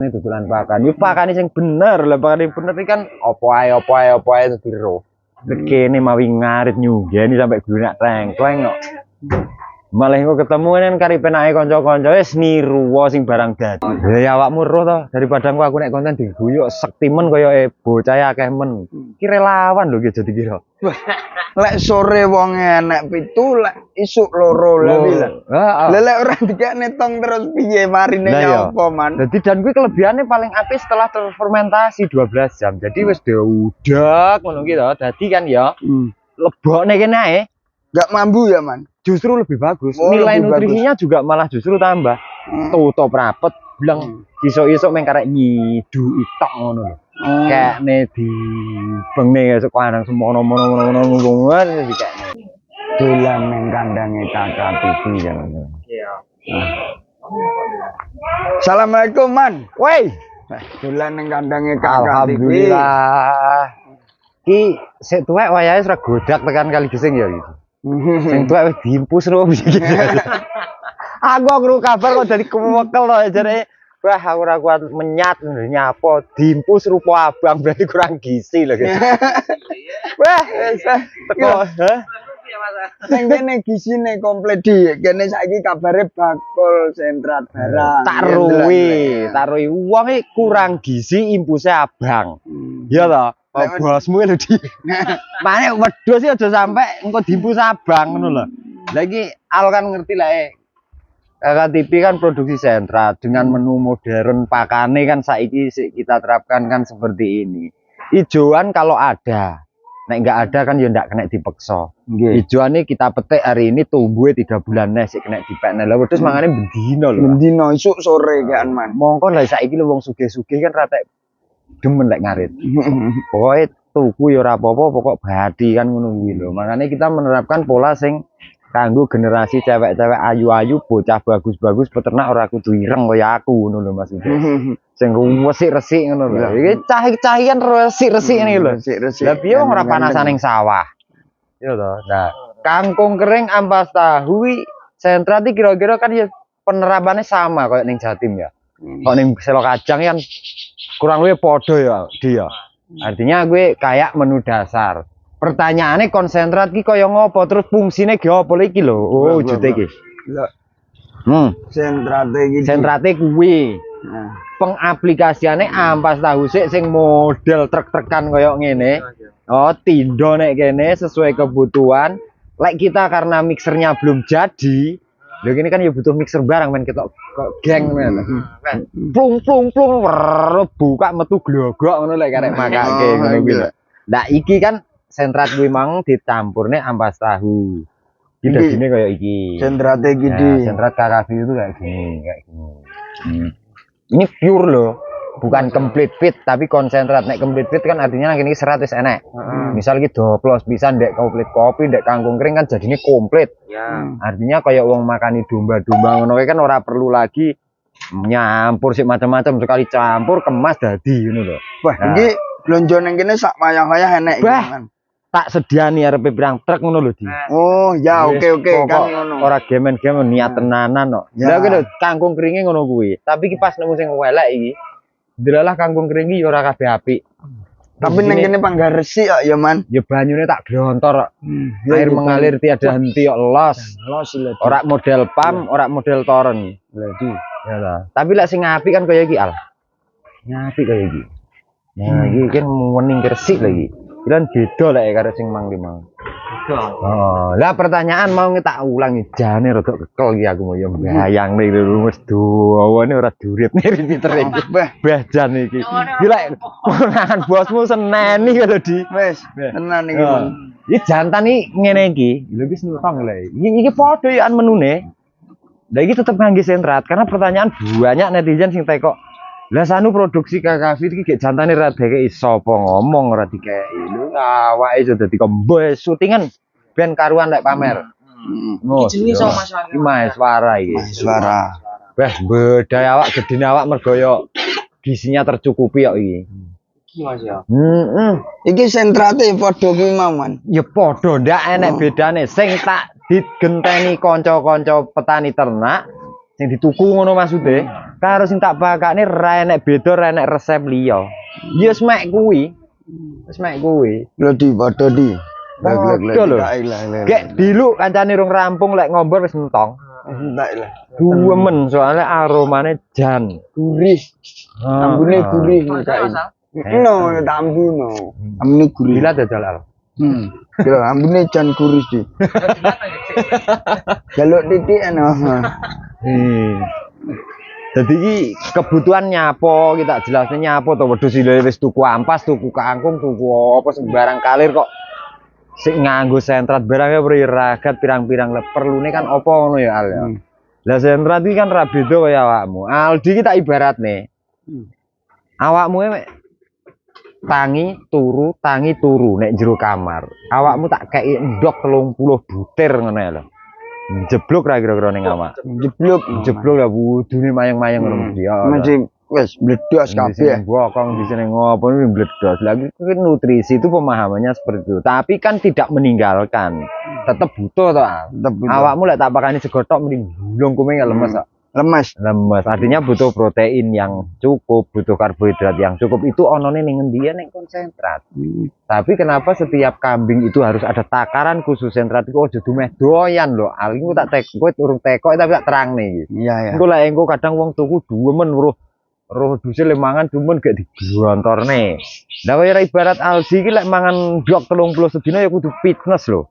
Ini tutulan pakan. Yo pakane sing bener. Lah pakane bener iki kan opo ae diro. Kene mawi ngarit nyugeni sampai glunak tengkleng kok. Malah engko ketemu kan kari penake kanca-kanca wis niru sing barang dadi. Ya awakmu roh to daripada aku nek konten diguyuk sektimen kaya bocah akeh men. Ki relawan lho ki jadi kira. Lek sore wong enek 7, lek isuk loro lah. Lah lek ora dikene tong terus piye marine nyopo man. Dadi dan kuwi kelebihane paling apik setelah terfermentasi 12 jam. Jadi wis diudek ngono ki to. Dadi kan ya lebokne kene ae. Enggak mambu ya man. Justru lebih bagus. Nilai nutrisinya juga malah justru tambah. Tutup rapet, bilang isuk-isuk meng karek nyidu itok ngono lho. Kayak ne di bengne esuk kadang semono-mono iki kayak. Dolan nang kandange kakak pipi ya. Iya. Assalamualaikum man. Woi, dolan nang kandange kakak pipi. Alhamdulillah. Ki sik tuwek wayahe ora godak tekan kali gising ya iki. Sing tuwek wis diimpus lho bisa gitu. Aku ngru kabar kok dadi kewekel to jare. Wah, aku ora kuat menyat nyapa diimpus rupa abang berarti kurang gizi lho gitu. Wah, teko, ha? Sing kene gisine komplit di. Kene saiki kabare bakul sentrat barang. Tak ruwi wong iki kurang gizi impuse abang. Iya to? Bosmu lho di. Mane wedhus iki aja sampe engko diimpus abang ngono lho. Lah iki Al kan ngerti lah Kakak TV kan produksi sentrat dengan menu modern pakane kan saiki kita terapkan kan seperti ini. Ijoan kalau ada, nek enggak ada kan ya ndak kena dipeksa. Ijoan ini kita petik hari ini tumbuhnya 3 bulan nek sik kena dipekne. Lah wedhus mangane bendino lho. Bendino isuk sore kan man. Mongko lah saiki lho wong sugih-sugih kan rata demen lek ngarit. Pokoke tuku ya ora apa-apa pokok badi kan ngono kuwi lho. Makane kita menerapkan pola sing kanggo generasi cewek-cewek ayu-ayu bocah bagus-bagus peternak ora kudu ireng kaya aku ngono lho Mas. Sing resik-resik ngono lho. Iki cah-cahian resik-resik ngene lho. Lah piye wong ora panasan ning sawah. Iya to. Nah, kangkung kering ampas tahu sentrat iki kira-kira kan ya penerapannya sama kayak ning Jatim ya. Kok ning Selo Kajang kan kurang lebih padha ya dia. Artinya gue kayak menu dasar. Pertanyaannya konsentrat ki kaya ngopo terus fungsine ge opo iki lho. Oh, wujude iki. Sentrate kuwi. Nah, pengaplikasiane ampas tahu sing model trek-trekan kaya ngene. Oh, tindo nek kene sesuai kebutuhan. Lek kita karena mixernya belum jadi, lho gini kan ya butuh mixer barang men ketok geng men. Plung buka metu glogok ngono lek karek makake ngono kuwi lho. Nah, iki kan sentrat kuwi mang dicampurne ampas tahu. Iki dadine kaya iki. Sentrate iki di. Sentrat kakak itu kayak gini. Ini pure loh. Bukan complete fit tapi konsentrat. Nek complete fit kan artinya lagi ini serat wis enek. Misal iki doblos pisan ndek komplit kopi, ndek kangkung kering kan jadinya komplit. Ya. Artinya kayak wong makani domba-domba ngono kan ora perlu lagi nyampur sik macam-macam sekali campur kemas dadi ngono lho. Wah, iki blonjo ning kene sak wayah-wayah enek iki kan. Tak sediani arepe pirang truk ngono lho, Di. Oh, ya oke kan ngono. Ora gemen-gemen niat tenanan kok. Lah kuwi lho kangkung keringe ngono kuwi. Tapi iki pas nemu sing elek iki. Delalah kangkung kering iki ora kabeh apik. Tapi ning kene panggar resik kok ya, Man. Ya banyune tak glontor kok. Air mengalir tiada henti kok los. Ora model pam, ora model toren. Lha ya lah. Tapi lek sing apik kan kaya iki, Al. Apik kaya iki. Nah, iki kan wening resik lagi. Kan beda lek karo sing mang ki mang. Oh, lah pertanyaan mau tak ulangi jane rada kekel iki aku mau ya bayang nih lho wis dawane ora durit nih pinter iki. Bah jan iki. Iki lek ponakan bosmu seneni lho Di. Wis, tenan iki. Iki jantan iki ngene iki. Lho iki sentong lho. Iki padha ya menune. Lah iki tetep ngangge sentrat karena pertanyaan banyak netizen sing tekok. Lah sanu produksi kakak iki gek jantane ra dikeki sapa ngomong ora dikeki. Lho awake iso dadi kombo syutingan ben karuan lek pamer. Iki jenenge sapa Mas Wara? Mas Wara iki. Mas Wara. Wah, bedai awak gedine awak mergo yo gisinya tercukupi kok iki. Iki Mas ya. Iki sentrate padha kuwi mau, Man. Ya padha ndak enek bedane. Sing tak digenteni kanca-kanca petani ternak sing dituku ngono maksude. Karo sing tak bakane ra enek beda, ra enek resep liya. Ya wis mek kuwi. Wis mek kuwi. Lho di padha di. Padha lho. Gek diluk kancane rung rampung lek ngombor wis entong. Entek lah. Duwemen soalnya aromane jan. Gurih. Ambune gurih kae. No, tambuno. Ambune gurih. Bila dadal al. Lho, ambune jan gurih di. Jaluk titik ana. Jadi iki kebutuhan nyapo kita jelasnya nyapo to wedhus wis tuku ampas, tuku kangkung, tuku apa sembarang kalir kok sik nganggo sentrat barangnya ragat pirang-pirang perlune kan apa ngono ya Al ya. Lah sentrat iki kan ra beda kaya awakmu. Aldi iki tak ibaratne. Awakmu tangi turu nek jero kamar. Awakmu tak kei endok 30 butir ngono ya lho. Jeblok ra kira-kira ning awak. Jeblok lah budune mayang-mayang ngono mesti ya. Mesti wis bledos kabeh. Bokong di sini ngopo bledos. Lagi nutrisi itu pemahamannya seperti itu. Tapi kan tidak meninggalkan. Tetap butuh to. Awakmu lek tak pakani sego tok mending bulung kume lemes kok. Lemes. Artinya butuh protein yang cukup, butuh karbohidrat yang cukup. Itu onone ning ngendi ning konsentrat. Tapi kenapa setiap kambing itu harus ada takaran khusus sentrat iku aja dumeh doyan lho. Aling tak tek kowe urung teko tapi tak terangne iki. Iya ya. Engko lek engko kadang wong tuku duwemen roh duse le mangan dumen gak diglontorne. Lah kaya ibarat Aldi iki lek mangan ndok 30 sedina ya kudu fitness lho.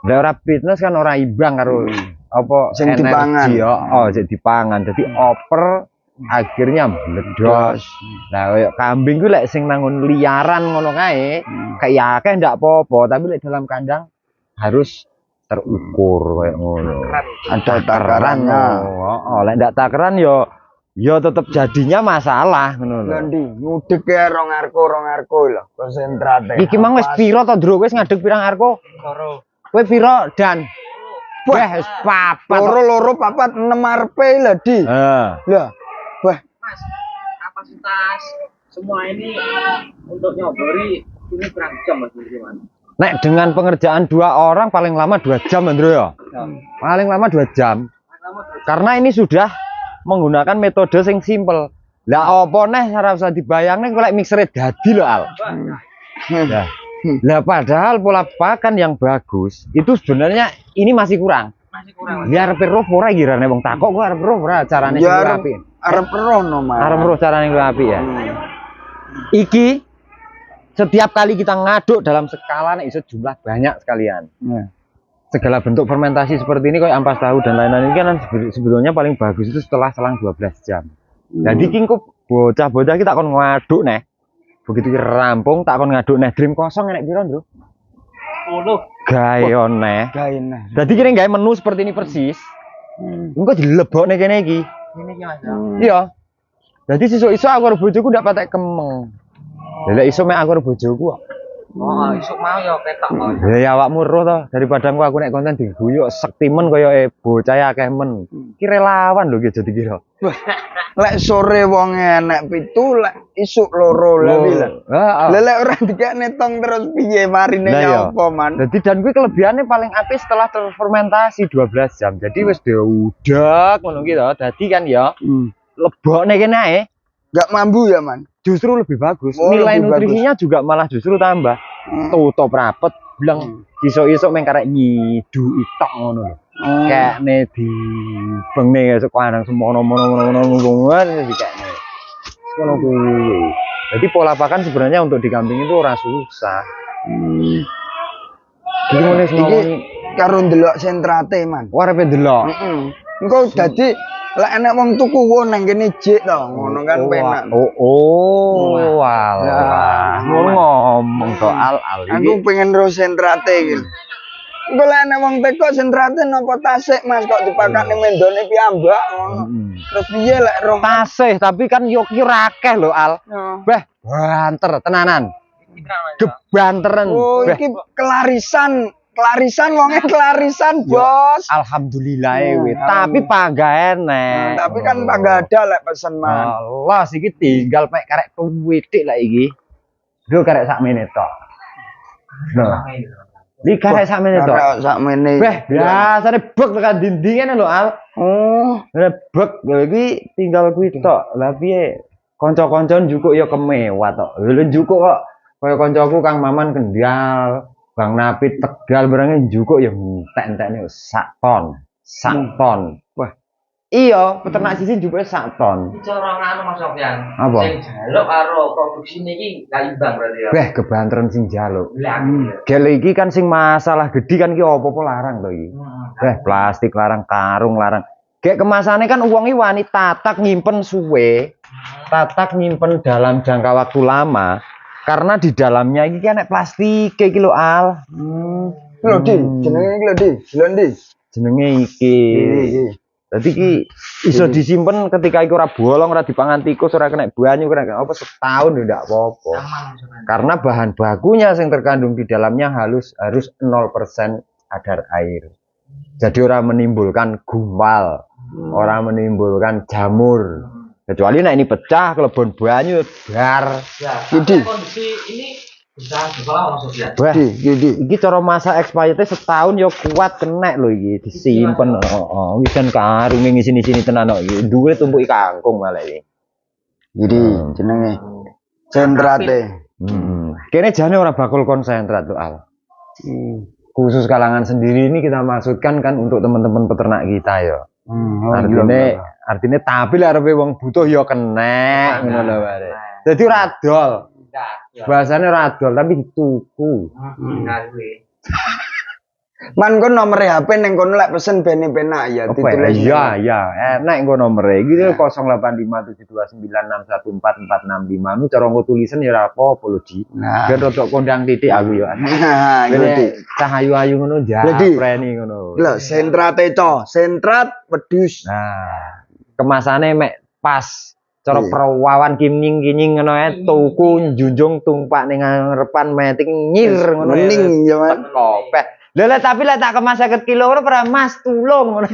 Lah ora fitness kan ora imbang karo apa sing dipangan. Oh, sing dipangan. Jadi oper akhirnya meledos. Nah, kayak kambing ku lek sing nangun liaran ngono kae, kayak akeh ndak apa-apa, tapi lek dalam kandang harus terukur kayak ngono. Ada takarannya. Oh, lek ndak takaran yo tetep jadinya masalah ngono lho. Ndi ngudek ya rong arko lho, konsentrate. Iki mang wis pira to, Ndro? Wis ngadeg pirang arko? Loro. Kowe pira, Dan? Wah, wis papat. Loro papat 6 arepe lho, Di. Lah. Wah, Mas, kapasitas semua ini untuk nyobori ini berapa jam Mas gimana? Nek dengan pengerjaan 2 orang paling lama 2 jam, Andro ya. Paling lama 2 jam. Karena ini sudah menggunakan metode sing simple. Lah apa neh ora usah dibayangne kok lek mixere dadi lho, Al. Lah padahal pola pakan yang bagus itu sebenarnya ini masih kurang. Biar perro ora girane wong takok kok arep roh ora carane sing apik. Arep rono, Mas. Arep roh carane sing apik ya. Iki setiap kali kita ngaduk dalam skala nek iso jumlah banyak sekalian. Segala bentuk fermentasi seperti ini kayak ampas tahu dan lain-lain ini kan sebetulnya paling bagus itu setelah selang 12 jam. Jadi kingko bocah-bocah kita akan ngaduk neh. Begitu rampung tak kon ngaduk neh dream kosong enek piro, Ndro? 10. Gawe neh. Dadi kira gawe menu seperti ini persis. Engko dilebokne kene iki. Ini Mas. Iya. Dadi sesuk-esuk aku karo bojoku ndak patek kemeng. Lha iso mek aku karo bojoku kok. Oh, isuk mau ya ketok kok. Ya awakmu roh to daripada aku nek konten diguyuk sektimen kaya bocah akeh men. Ki relawan lho ki jadi kira. Lek sore wong enek 7 lek isuk loro lah bilang. Lah lek ora dikene tong terus piye marine nyopo man. Dadi dan kuwi kelebihane paling apik setelah terfermentasi 12 jam. Jadi wis diudek ngono ki to. Dadi kan ya lebokne kene ae. Enggak mambu ya, Man. Justru lebih bagus. Nilai nutrisinya juga malah justru tambah. Tutup rapet bilang isuk-isuk meng karek nyidu itok ngono lho. Kayak ne di bengne esuk kadang semono-mono dikekne. Ngono kuwi. Jadi pola pakan sebenarnya untuk di kambing itu ora susah. Iki ngene iki karo ndelok sentrate, Man. Ora arepe ndelok. Engko dadi lek enek wong tuku wo nang kene jek to, ngono kan penak. Walah. Ngono ngomong soal ali. Aku pengen ro sentrate iki. Engko lek enek wong teko sentrate napa tasik Mas kok dipakane mendone piyambak ngono. Terus piye lek ro tasih tapi kan yo ki ora akeh lho Al. Beh, banter tenanan. Gebanteren. Oh, iki kelarisan wonge kelarisan, Bos. Alhamdulillah wis. Tapi pagah enek. Tapi kan pagah ada lek pesen, Man. Allah, iki tinggal mek karek tuwitik lah iki. Lho karek sakmene tok. Nah. Iki karek sakmene to. Karek sakmene. Beh, biasane bek tekan dindingan lho, Al. Oh, Bek lho iki tinggal kuwi tok. Lah piye kanca-kancan njukuk ya kemewah tok. Lho njukuk kok kaya kancaku Kang Maman Kendal, Bang Napit Tegal barangnya njukuk ya entek-entekne sak ton. Sak ton. Wah. Iya, peternak sisi njupuk sak ton. Iki cara ngono Mas Sofyan. Apa? Sing jaluk karo produksine iki gak imbang berarti ya. Beh, kebanteren sing jaluk. Lah, Gel iki kan sing masalah gede kan iki apa-apa larang to iki. Beh, plastik larang, karung larang. Gek kemasane kan wong iki wani tatak nyimpen suwe. Tatak nyimpen dalam jangka waktu lama. Karena di dalamnya iki kan nek plastik iki lho Al. lho Di, jenenge iki lho Di. Lho Di. Jenenge iki. Dadi iki iso disimpen ketika iku ora bolong, ora dipangan tikus, ora kena banyu, kena apa setahun ya ndak apa-apa. Karena bahan bakunya yang terkandung di dalamnya harus 0% kadar air. Jadi orang menimbulkan gumpal, orang menimbulkan jamur. Kecuali nek ini pecah kelebon banyu bar. Jadi kondisi ini bisa berapa Mas Sofyan? Wah, iki cara masa expirednya setahun ya kuat kena lho iki disimpen. Heeh, wis kan karung ngisi-sini tenan kok iki. Duwe tumpuk kangkung malah iki. Jadi jenenge sentrate. Kene jane ora bakul konsentrat tuh Al. Khusus kalangan sendiri ini kita maksudkan kan untuk teman-teman peternak kita ya. Artinya tapi lah arepe wong butuh ya kena ngono lho bare. Dadi ora adol. Bahasanya radol tapi dituku. Man kon nomor HP ning kono lek pesen bene penak ya ditulis. Iya, enak engko nomere. Iki 085729614465. Nu cara nggo tulisan ya ora apa-apa lho, Di. Ben rodok kondang titik aku ya. Nah, iki cah ayu-ayu ngono japreni ngono. Lho, sentrate to, sentrat wedhus. Nah, kemasane mek pas. Cara perawawan kinying-kinying ngono ae tuku njunjung tumpak ning ngarepan meting nyir ngono ning ya Mas. Kopeh. Lha tapi lek tak kemas 50 kilo ngono ora Mas tulung ngono.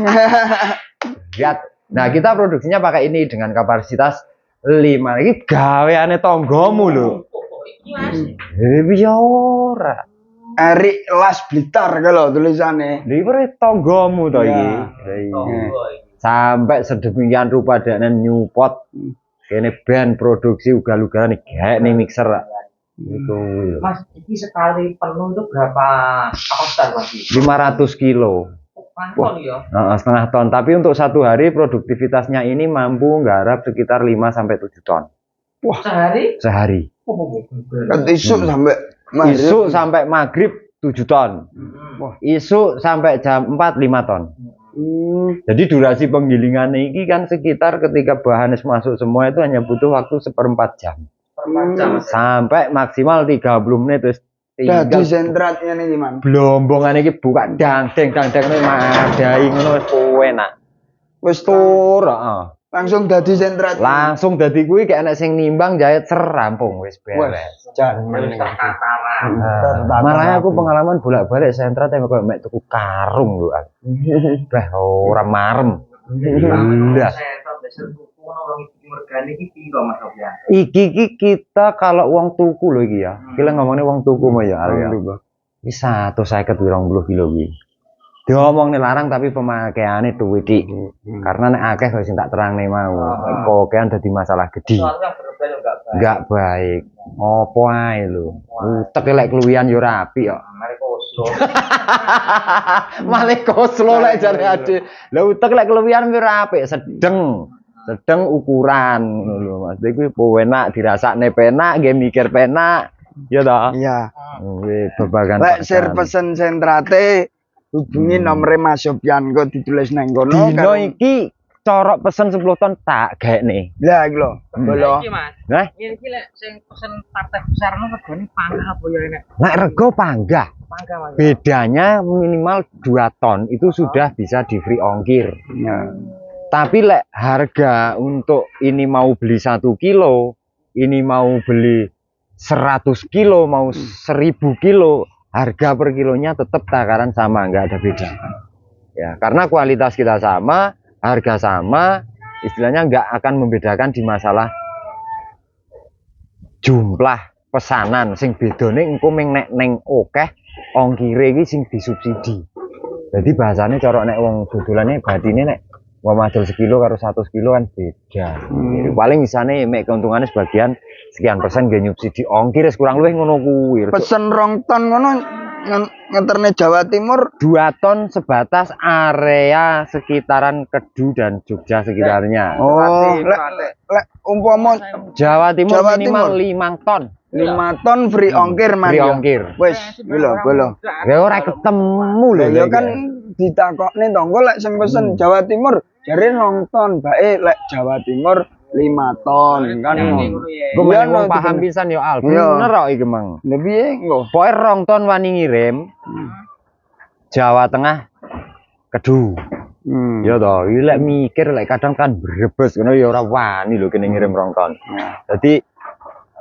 Lihat. Nah, kita produksinya pakai ini dengan kapasitas 5. Iki gaweane tanggamu lho. Iki Mas. Ya ora. Erik Las Blitar kalau tulisannya. Lha iki tanggamu to iki. Sampai sedemikian rupa dan Newport kene band produksi ugal-ugalan gek ning mixer itu Mas ini sekali penuh itu berapa kapasitas Mas? 500 kilo. Ton ya? Setengah ton, tapi untuk satu hari produktivitasnya ini mampu nggarap sekitar 5 sampai 7 ton. Wah, sehari? Isuk sampai maghrib. Isuk sampai maghrib 7 ton. Isuk sampai jam 4 5 ton. Jadi durasi penggilingan ini kan sekitar ketika bahan masuk semua itu hanya butuh waktu 1/4 jam. Sampai maksimal 30 menit terus Dadi sentratnya nih gimana? Blombongan iki buka dang-deng madai ngono wis enak. Wis tur, langsung dadi sentrat. Langsung dadi kuwi kayak enak sing nimbang jahit rampung wis beres. Malah aku pengalaman bolak-balik sentrat yang kok mek tuku karung lho. Bah ora marem. Ndak. Iki kita kalau uang tuku lho iki ya. Kita ngomongnya uang tuku mah ya. Iki 150 kilo iki. Diomong nih larang tapi pemakaiannya duwe dik. Karena nek akeh wis tak terangne mau. Kokean dadi masalah gede. Enggak baik. Apa ae lho. Utek lek keluwian yo rapi kok. Male koslo lek jare ade. Lah utek lek keluwian yo rapi, sedeng ukuran ngono lho Mas. Iki enak dirasakne penak, nggih mikir penak. Ya toh? Iya. Nggih babagan. Lek share pesen sentrate hubungi nomor Mas Sofyan kok ditulis nang kono. Dino iki corok pesen 10 ton tak gaekne. Lah iki lho. Lho. Iki Mas. Nah, iki lek sing pesen partai besar no regane panggah apa ya enek? Nek rego panggah. Mas. Bedanya minimal 2 ton itu sudah bisa di free ongkir. Tapi lek harga untuk ini mau beli 1 kilo, ini mau beli 100 kilo, mau 1000 kilo, harga per kilonya tetap takaran sama, nggak ada beda. Ya, karena kualitas kita sama, harga sama, istilahnya nggak akan membedakan di masalah jumlah pesanan sing bedane engko ming nek ning akeh ongkire iki sing disubsidi. Jadi bahasane cara nek wong dodolane batine nek wong madol sekilo karo 100 kilo kan beda. Paling isane mek keuntungannya sebagian sekian persen nggih nyubsidi ongkir kurang luwih ngono kuwi. Pesen 2 ton ngono ngenterne Jawa Timur 2 ton sebatas area sekitaran Kedu dan Jogja sekitarnya. oh lek umpama Jawa Timur Jawa minimal Timur. 5 ton. 5 ton free ongkir man Free yo. ongkir. Wis lho Ya ora ketemu lho. ya kan ditakokne to engko lek sing pesen Jawa Timur jare 2 ton bae lek Jawa Timur 5 ton kan ngono. Gue Iya, mau no, paham itu pisan yo Al. Iya. Bener kok iki Mang. Lha piye engko? Pokoke 2 ton wani ngirim Jawa Tengah Kedu. Ya toh, iki lek mikir lek kadang kan brebes ngono ya ora wani lho kene ngirim 2 ton. Jadi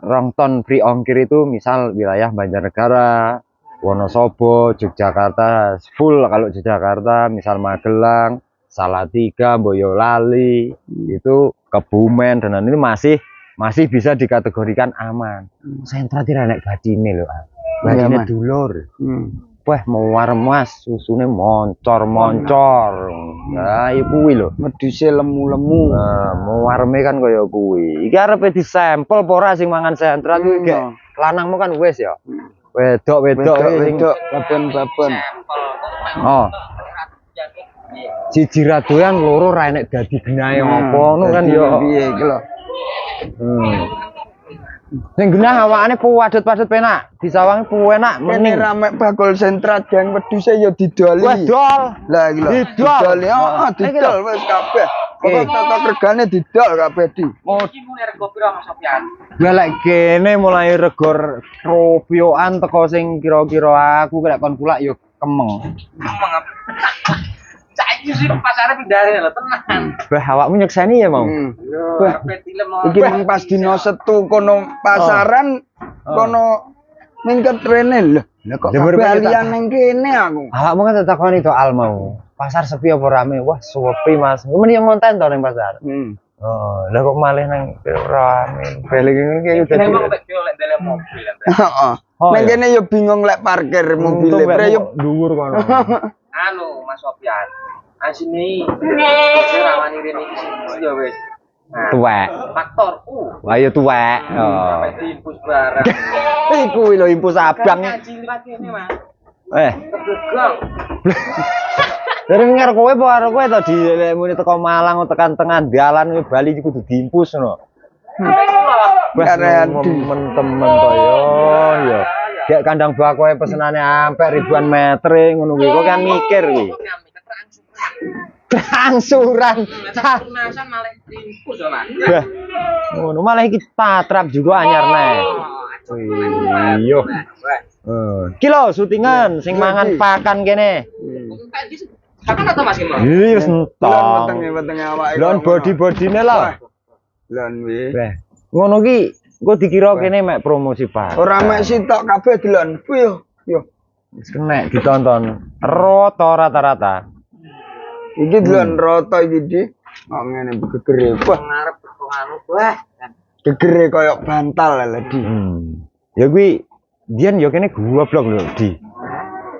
2 ton free ongkir itu misal wilayah Banjarnegara, Wonosobo, Yogyakarta, full kalau Yogyakarta, misal Magelang, Salatiga, Boyolali, itu Kebumen dan ini masih bisa dikategorikan aman. Sentra tidak naik batine lho, batine dulur. Wah, mewar mas, susune moncor. Nah, iku kuwi lho. Meduse lemu-lemu. Nah, mewarme kan kaya kuwi. Iki arepe disampel apa ora sing mangan sentra kuwi gek lanangmu kan wis ya. Wedok sing baben-baben. Oh. Siji radoyan loro ra enek dadi genahe apa ngono kan ya. Piye iki lho. Sing genah awakane padet-padet penak, disawangi enak Mending mending rame bakul sentra gang wedhuse ya didoli. wes dol. Lah iki lho. Didol. Heeh, didol wis kabeh. Pokok tata regane didol kabeh di. Iki mune rego pira Mas Sofyan? Ya lek kene mulai regor kropioan teko sing kira-kira aku lek kon kulak ya kemeng. Emang apa? Saiki sih pasare pindhahe lho tenan. Bah awakmu nyekseni ya mau. Wah, iki nang pas dino Setu kono pasaran kono mingket rene lho. Lah kok balian ning kene aku. Awakmu kan takoni to Al mau. Pasar sepi apa rame? Wah, sepi Mas. Men yo ngonten to ning pasar. Oh, lah kok malih nang rame. Balik ngene iki udah. Nek kok lek ndele mobil. Heeh. Nang kene yo bingung lek parkir mobil pre yo dhuwur kono. Anu Mas Sofyan. Asine ora wani rene iki ya wis. Tuwek. Faktor Wah ya tuwek. Oh. sampai diimpus barang. Iku lho impus abang. Ngaji liwat kene Mas. Kebegang. Dari ngar kowe apa karo kowe to muni teko Malang tekan tengah dalan kowe Bali iki kudu diimpus ngono. Karean temen-temen to yo. Gek kandang bak kowe pesenane ampe ribuan meter ngono kuwi kok kan mikir kuwi. Angsuran. Nasan malah diimpus ya Mas. Bah. Ngono malah iki patrap juga anyarne. Iya. Kilo syutingan sing mangan pakan kene. Pakan atau Mas Imam? Iya wis entok. wetenge awake. Lon body-bodine lah. Lon wi. Ngono ki engko dikira kene mek promosi Pak. Ora mek sitok kabeh delon. Yo. Wis kenek ditonton rata-rata. Iki delon rata iki di. Kok ngene gegere. Wah, Ngarep anu wah. gegere koyo bantal lho di. Ya kuwi dian yo kene goblok lho di.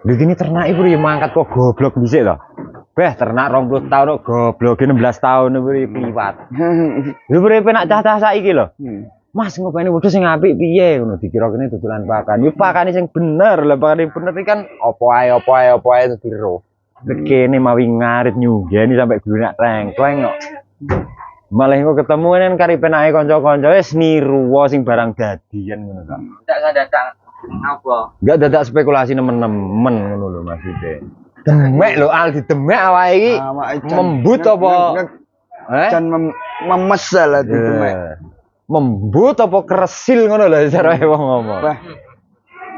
Lho kene ternake priye mangkat kok goblok dhisik to. Beh ternak 20 tahun kok gobloke 16 tahun kuwi kliwat. Lho priye penak cah-cah saiki lho. Mas ngopeni wedhus sing apik piye ngono dikira kene dodolan pakan. Yo pakane sing bener. Lah pakane bener iki kan apa ae ditiru. Kene mawi ngarit nyugeni sampai glunak tengkleng kok. Malah kok ketemu kan kari penake kanca-kanca wis niru sing barang dadian ngono kok. Ndak dadak apa? Enggak dadak spekulasi nemen-nemen ngono lho maksudnya. Demek lho Al didemek awake iki. Membut apa? Jan memes lah didemek. Membut apa kresil ngono lho cara wong ngomong. Wah.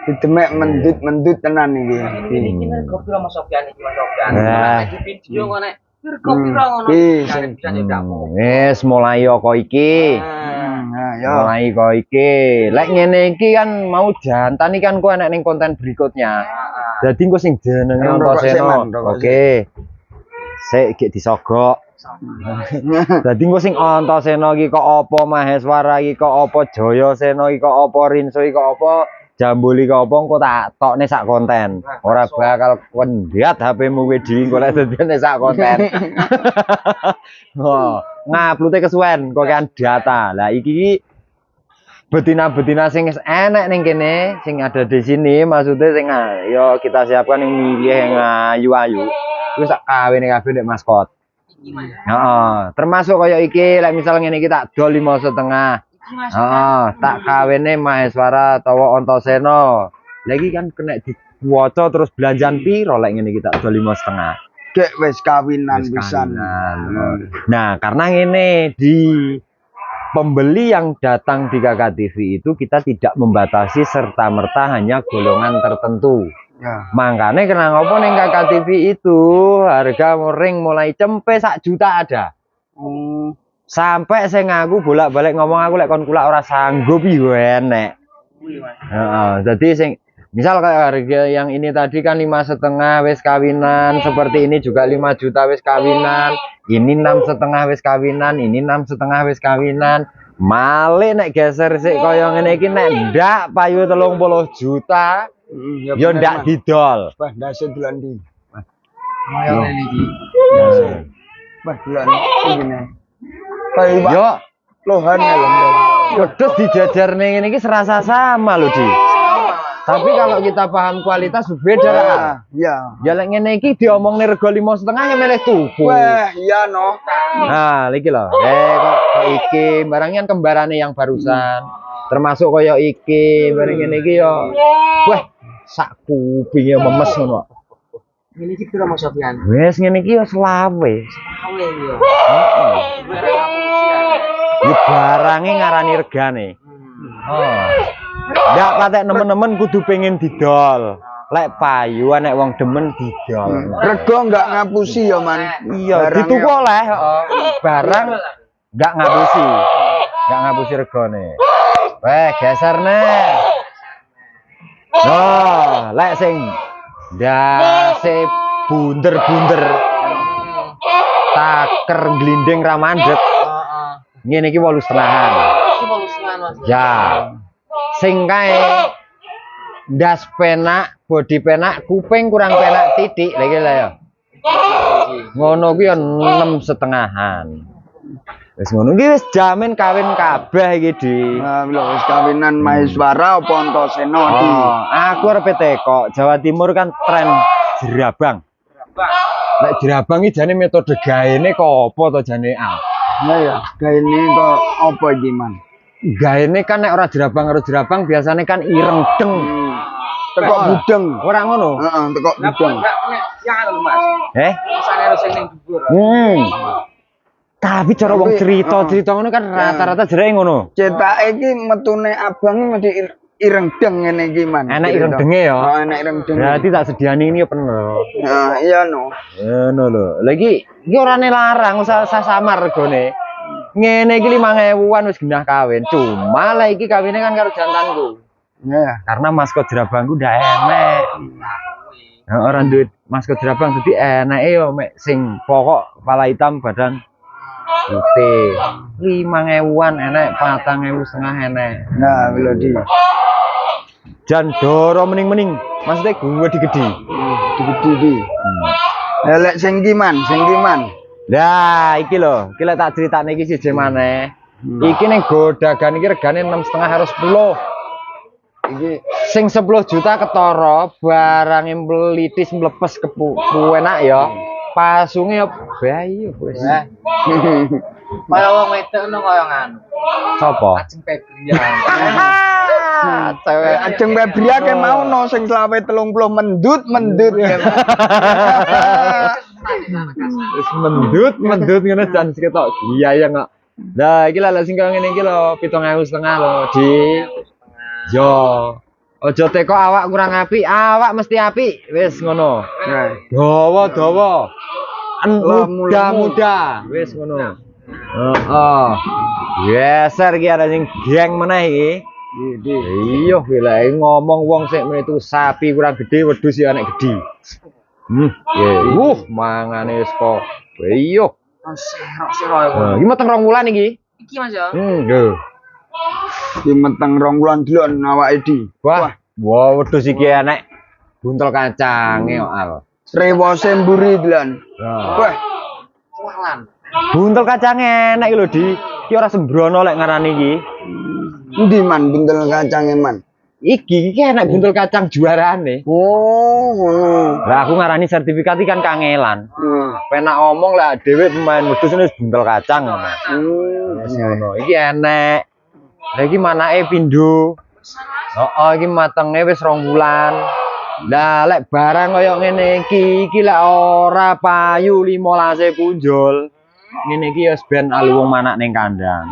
Didemek mendut tenan iki. Ini rego pira Mas Sofyan iki Mas Sofyan. Nah. Di video ngono rego pira ngono. Wis mulai kok iki. Mulai kok iki. Lek ngene iki kan mau jantan iki kan ku enek ning konten berikutnya. Jadi engko sing jenenge Antasena. Oke. Sik gek disogok Dadi engko sing Antasena iki kok apa, Maheswara iki kok apa, Jayasena iki kok apa, Rinso iki kok apa, Jambul iki kok apa engko tak tokne sak konten. Ora bakal kendhat HP-mu kowe dhewe engko lek dadiane sak konten. Oh, ngupload kesuwen kok kan data. Lah iki betina-betina sing enek ning kene, sing ada di sini maksudnya sing yo kita siapkan yang milih yang ayu-ayu. Wis sak kawene kabeh nek maskot. Heeh, termasuk kaya iki lek misal ngene iki tak dol 5,5. Heeh, tak kawene Maheswara utawa Antasena. Lah iki kan kena diwaca terus belanjan piro lek ngene iki tak dol 5,5. Dek wis kawinan Wis pisan. kawinan. Nah, karena ini di pembeli yang datang di Kakak TV itu kita tidak membatasi serta-merta hanya golongan tertentu. Ya. Makanya kena ngopo ning Kakak TV itu harga ring mulai cempe 1 juta ada. Oh. Sampai saya ngaku bolak-balik ngomong aku lek kon kulak ora sanggup yo enek. Heeh, jadi sing misal kayak harga yang ini tadi kan 5,5 wis kawinan, seperti ini juga 5 juta wis kawinan, ini 6,5 wis kawinan, ini 6,5 wis kawinan. Male nek geser sik kaya ngene iki nek ndak payu 30 juta yo ndak didol. Wah, ndase dolan ndi? Ayo iki. Wah, dolan ngene. Kayak Yo lohan ya lho. pedhot dijajar ning ngene iki serasa sama lho, Di. Tapi kalau kita paham kualitas beda lah. Ya. Ya lek ngene iki diomongne rega 5,5 ya meleh tuku. Wah, iya no. Nah, iki lho. Kok iki barangnya kembarane yang barusan. Termasuk kaya iki, bareng ngene iki yo. Wah, sak kupinge memes ngono. Ini iki piro Mas Sofian? Wes ngene iki yo selawe. Awe yo. Heeh. Barang ngapusian. Iki barange ngarani regane. Oh. Ndak patek nemen-nemen kudu pengen didol. Lek payu nek wong demen didol. Rego enggak ngapusi ya, Man. Iya, dituku oleh, heeh. Barang enggak ngapusi. Enggak ngapusi regane. Weh, geser nih. Nah, lek sing ndase bunder-bunder. Taker glinding ra mandeg. Heeh. Ngene iki 8,5-an. Iki 8,5 Mas. Ya. Sing kae ndas penak, bodi penak, kuping kurang penak titik lha iki lho ya. Ngono kuwi ya 6,5-an. Wis ngono iki wis jamin kawin kabeh iki, Di. Nah, lho wis kawinan Maheswara apa Antasena Di? Oh, aku arep teko. Jawa Timur kan tren jerabang. Nek jerabang iki jane metode gaene kok apa to jane ah. Nah ya, gaene kok apa iki, Man? Gaene kan nek ora jerabang biasanya kan ireng deng. Tekok budeng. Ora ngono. Heeh, tekok budeng. Enggak nek yang lho Mas. Misalnya harus sing ning dhuwur. Tapi cara wong cerita ngono kan rata-rata jereke ngono. Cetake iki metune abang mesti ireng deng ngene iki, Man. Enak ireng denge ya. Oh, enak ireng deng. Berarti tak sediani ini ya bener. Nah, iya no. Ngono lho. Lagi iki ora larang usah samar regane. Ngene iki 5.000-an wis genah kawin. Cuma lah iki kawine kan karo jantanku. Ya. Karena maskot jerabangku ndak enek. Nah, orang duit maskot jerabang jadi enake yo mek sing pokok kepala hitam badan putih. 5.000-an enek, 4.500 enek. Nah, lho Di. Jan doro mening-mening. Maksudnya gue digedi. Digedi Di. Lek sing ki, Man, sing ki, Man. Lah, iki lho, iki lek tak critakne iki siji maneh. Iki ning godagan iki regane 6,5 harus 10. Iki sing 10 juta ketara, barange melitis mlepes enak ya. Pasunge ya bayi wis. Kaya wong wedok ngono kaya nganu. Sopo? Ajeng Febrian. Cewek Ajeng Febria ke mau no sing selawe 30 mendut. wis mendut ngono jan ketok biaya kok. Lah iki lek sing kaya ngene iki lho 7.500 lho, Di. Yo. Aja teko awak kurang apik, awak mesti apik. Wis ngono. Dawa-dawa. Muda-muda. Wis ngono. Heeh. Geser iki ada sing geng meneh iki. Iya, bila ngomong wong sik itu sapi kurang gede, wedhus ya anek gede. Mangane wis kok. Iya, Serok-serok ya. Iki meteng 2 wulan iki. Iki Mas ya. Lho. Di meteng 2 wulan delok awake di. Wah, wedhus iki enek buntel kacange kok al. Rewose mburi delan. Wah, Walan. Buntel kacange enek iki lho, Di. Iki ora sembrono lek ngarani iki. endi man buntel kacange man? Iki enek buntel kacang juarane. Oh, ngono. Lah aku ngarani sertifikat iki kan kangelan. Penak ngomong lah dhewe pemain wedhus wis buntel kacang ngono. Wis ngono. Iki enek. Lah iki manake pindho. Iki matenge wis 2 wulan. Lah lek barang kaya ngene iki lek ora payu 15 punjul. Ngene iki ya ben aluwung manak ning kandang.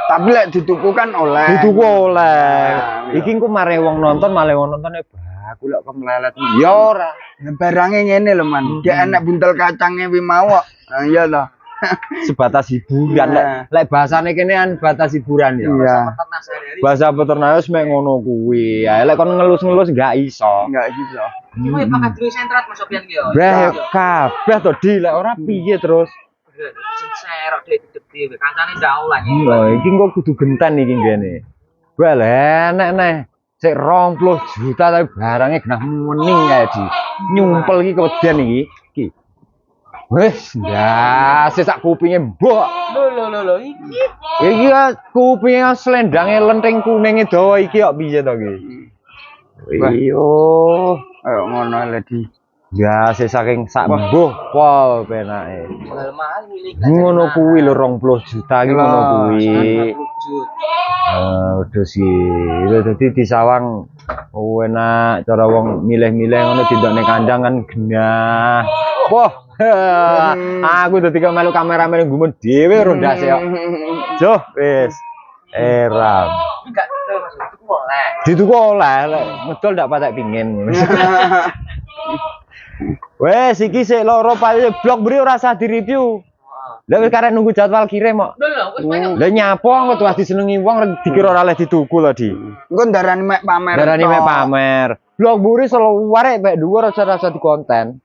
Tapi lek dituku kan oleh. Dituku oleh. Iki engko mare wong nonton, malah wong nontone aku lek kemlelet. Ya ora. Barange ngene lho man. Dia enek buntel kacange wi mau kok. Nah iya toh. Sebatas hiburan lek bahasane kene kan batas hiburan ya. Iya. Peternak sehari-hari. Bahasa peternak wis mek ngono kuwi. Ya lek kon ngelus-ngelus gak iso. Enggak gitu. Iki kowe pakai dulu sentrat Mas Sofian ki ya. Beh kabeh to Di lek ora piye terus. Sing serok dhewe kancane jauh lah. Iya, iki kok kudu genten iki ngene. Wah enek neh. Sik 20 juta tapi barangnya genah mening kae Di. Nyumpel iki kewedian iki. Iki. Wes, ya, sak kupinge mbok. Lho iki. Iki ya kupinge slendange lenting kuninge dawa iki kok piye to iki? Iyo, Ayo ngono lagi. ya saking sak mbuh pol penake. Mahal milik. Ngono kuwi lho 20 juta iki ngono kuwi. Wedhus iki. Dadi di sawang enak cara wong milih-milih ngono didok ning kandang kan genah. Wah, aku dadi kok melu kameramen gumun dhewe ro ndase kok. Joh, wis. Eram. Enggak betul Mas, itu oleh. Dituku oleh, ngedol ndak patek pingin. Wes iki sik loro payu blok mburi ora usah di-review. Lah wis karek nunggu jadwal kirim kok. Lho, wis banyak. Lah nyapa kok tuh disenengi wong dikira ora oleh dituku lho Di. Engko ndarani mek pamer. Darani mek pamer. Blok mburi selaware mek dhuwur ora di konten.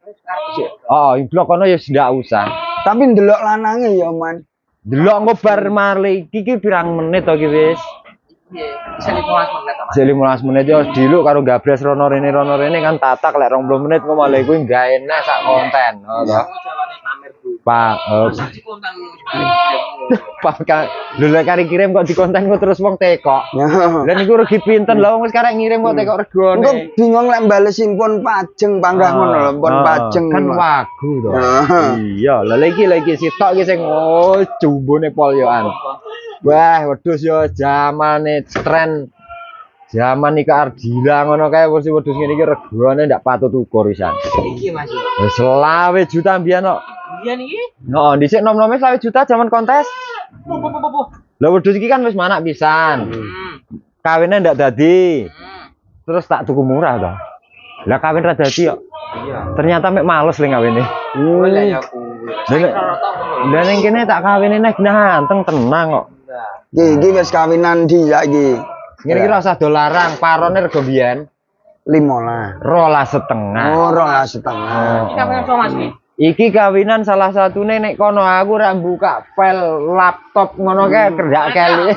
Oh, blok kono ya ndak usah. Tapi ndelok lanange ya man. Delok engko bar marli iki pirang menit to iki wis. Iya, bisa 15 menit Mas. 15 menit ya diluk karo gabres rono rene kan tatak lek 20 menit engko malah kuwi gawe enak sak konten, ngono to. Jawane pamer dulu. Pak, Di konten Pak, lho lek kari kirim kok di konten kok terus wong tekok. Lah niku rugi pinten lho wong wis karek ngirim kok tekok regane. Engko bingung lek balesin pun pajeng panggah ngono lho, pun pajeng. Kan wagu to. Iya, lha iki sitok iki sing jumbone polyoan. Wah, wedhus yo zamane tren. Zaman iki Ardila ngono kae wis wedhus ngene iki regane ndak patut ukur pisan. iki Mas. Wis 20 juta mbiyen kok. Iya niki. No, dhisik nom-nome 20 juta zaman kontes. Po. Lah wedhus iki kan wis manak pisan. Kawinnya ndak dadi. Terus tak tuku murah to. Lah kawin ra dadi kok. Iya. Ternyata mek males le kawine. Boleh ya kuwi. Lah ning kene tak kawine nek ganteng tenang kok. Iki wis kawinan di saiki. Ngene iki ora usah dolarang, parone rego biyen 15. 12,5. Oh, 2,5. Kapan so Mas iki? Iki kawinan salah satune nek kono aku ra buka file laptop ngono kae kerja kali.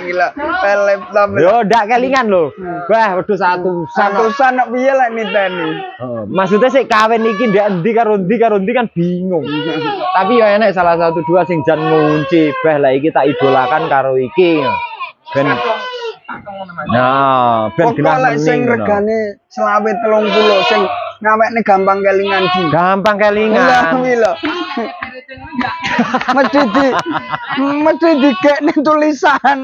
Gila, pel laptop. Yo ndak kelingan lho. Wah, wedhus atusan. Atusan nek piye lek niteni. Maksudnya sih kawin iki ndak endi karo endi kan bingung. Tapi yo enek salah satu dua sing jan ngunci, beh lah iki tak idolakan karo iki. Ben nah, ben genah Pokoknya sing regane 20-30 sing ngawekne gampang kelingan di. gampang kelingan. Lah lho. Mesti dikekne tulisan.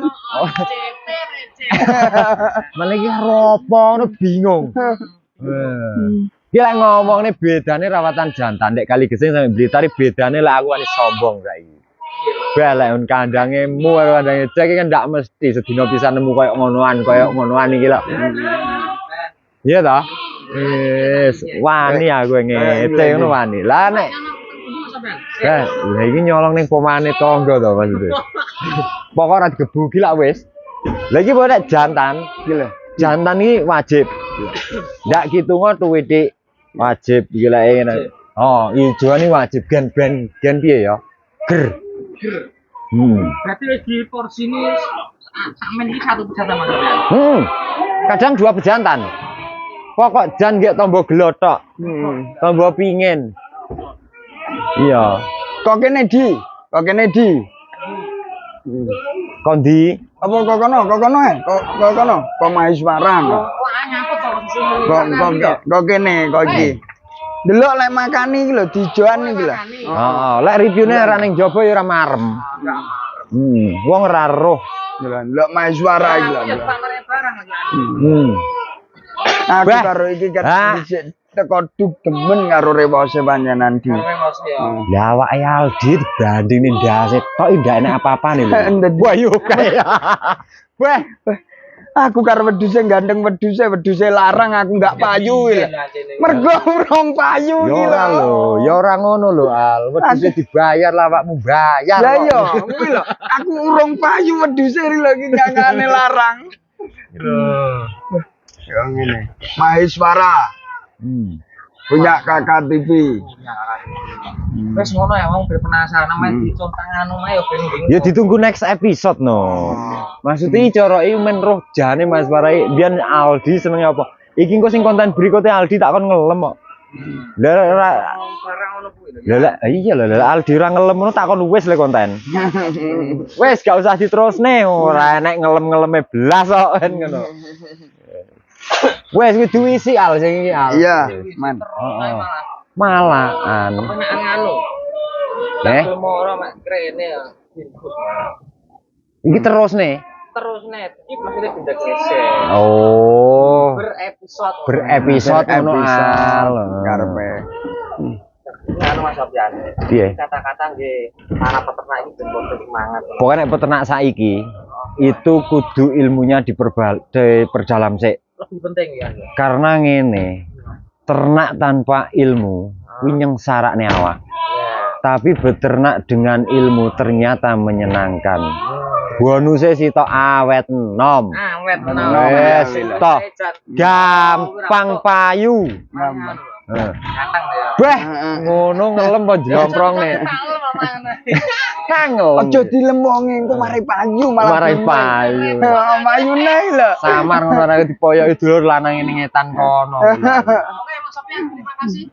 Malah iki ropo ngono bingung. Ki lek ngomongne bedane rawatan jantan nek kali gesing sampe Blitar bedane lek aku wani sombong saiki. Balek kandangemu karo kandange cek kan ndak mesti sedina pisan nemu koyo ngonoan iki lho. Iya ta? Wis wani aku ngece ngono wani. Lah nek lah iki nyolong ning pomane tangga to maksudnya. Pokok ora digebuki lak wis. Lah iki nek jantan iki lho. Jantan iki wajib. Ndak kitungo tuwithik wajib iki lek ngene. Oh, ijoan ini wajib gen piye ya? Ger. Berarti di porsi ini sampean iki satu pejantan Mas. Kadang 2 pejantan. Pokok jan nggih tombo gelotok. Tombo pingin. Iya. Kok kene di? Kok kene di? Kondi. Apa kok kono? Kok kono ya? Kok kono? Kok Maheswaran. Wah, nyangkut to susu. Kok kene kok iki. Delok lek makani iki lho dijoan iki lho. Heeh, lek reviewne ora ning jaba ya ora marem. Wong ora roh. Delok Maheswara iki lho. Aku Bah. karo iki Ah. dhisik teko duk demen karo rewose panjenengan di. Lah awake Aldi dibandingin ndase tok ndak enak apa-apane lho. Ndek. Wah yo kaya. Wah, Aku karo wedhuse gandeng wedhuse larang aku nggak payu ya. Mergo urung payu yo iki ora lho. lho, yo ora ngono lho Al. Wedhuse dibayar lah awakmu bayar. Lah kok. yo, kuwi lho. Aku urung payu wedhuse lho iki nyangane larang. Yo ngene. Maheswara punya kakak TV. Wes ngono ya wong berpenasaran main dicontang anu mah ya ben bingung. Ya ditunggu next episode no. Maksudnya cara iki men roh jane Mas Warai biyen Aldi seneng apa? Iki engko sing konten berikutnya Aldi tak kon ngelem kok. Lah ora Barang ngono kuwi lho. lah iya lah Aldi ora ngelem ngono tak kon wis le konten. Wis gak usah diterusne ora enek ngelem-ngeleme blas kok kan ngono. Wes kudu isi Al sing iki Al. Iya, man. Heeh. Malahan. Kepenaan anu. Eh? Moro mak krene ya. Iki terus nih. Terus net, iki maksudnya benda geser. Oh. Berepisode Ngono Al. Karepe. anu Mas Sofian. Piye? Kata-kata nggih para peternak iki ben padha semangat. Pokoknya peternak saiki itu kudu ilmunya diperdalam sik. Lebih penting ya. Karena ngene, ternak tanpa ilmu kuwi nyengsarane awak. Tapi beternak dengan ilmu ternyata menyenangkan. Bonusnya sitok awet enom. Awet Wes tok. Gampang payu. Ganteng ya. Beh, ngono ngelem apa jomprong nih. Kangelem. Aja dilemongi engko mari payu malah. Mari payu. Mayune lho. Samar ngono ora dipoyoki dulur lanang ini ngetan kono. Oke Mas Sofian, terima kasih.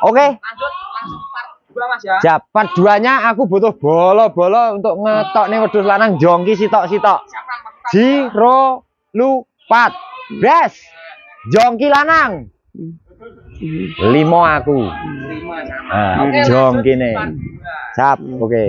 Oke, Lanjut langsung part 2 Mas ya. siap. Part 2-nya aku butuh bola-bola untuk ngetok nih wedhus lanang jongki sitok-sitok. Jiro lupat. Bes. Jongki lanang. 5 aku. 5 sama. Nah, Oke, jongki nih. lanjut part 2. Siap, oke.